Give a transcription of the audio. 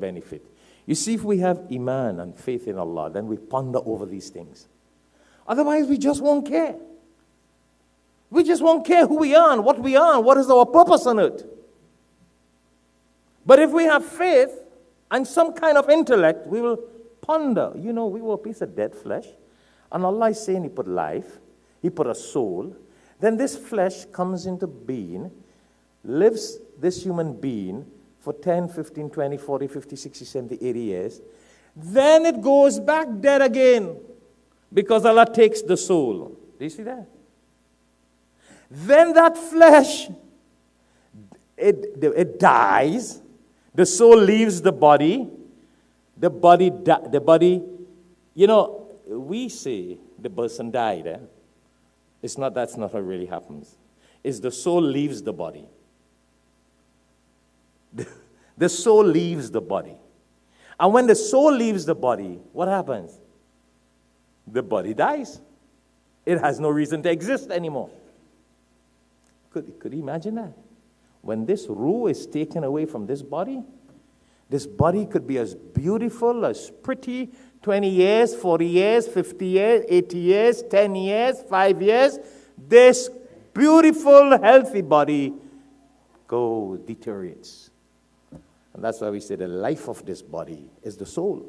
benefit. You see, if we have iman and faith in Allah, then we ponder over these things. Otherwise, we just won't care. We just won't care who we are and what we are and what is our purpose on earth. But if we have faith and some kind of intellect, we will ponder. You know, we were a piece of dead flesh. And Allah is saying He put life, He put a soul. Then this flesh comes into being, lives this human being for 10, 15, 20, 40, 50, 60, 70, 80 years. Then it goes back dead again because Allah takes the soul. Do you see that? Then that flesh, it dies. The soul leaves the body. The body, you know, we say the person died. That's not how it really happens. It's the soul leaves the body. The soul leaves the body. And when the soul leaves the body, what happens? The body dies. It has no reason to exist anymore. Could you imagine that? When this ruh is taken away from this body could be as beautiful, as pretty, 20 years, 40 years, 50 years, 80 years, 10 years, 5 years. This beautiful, healthy body deteriorates. And that's why we say the life of this body is the soul.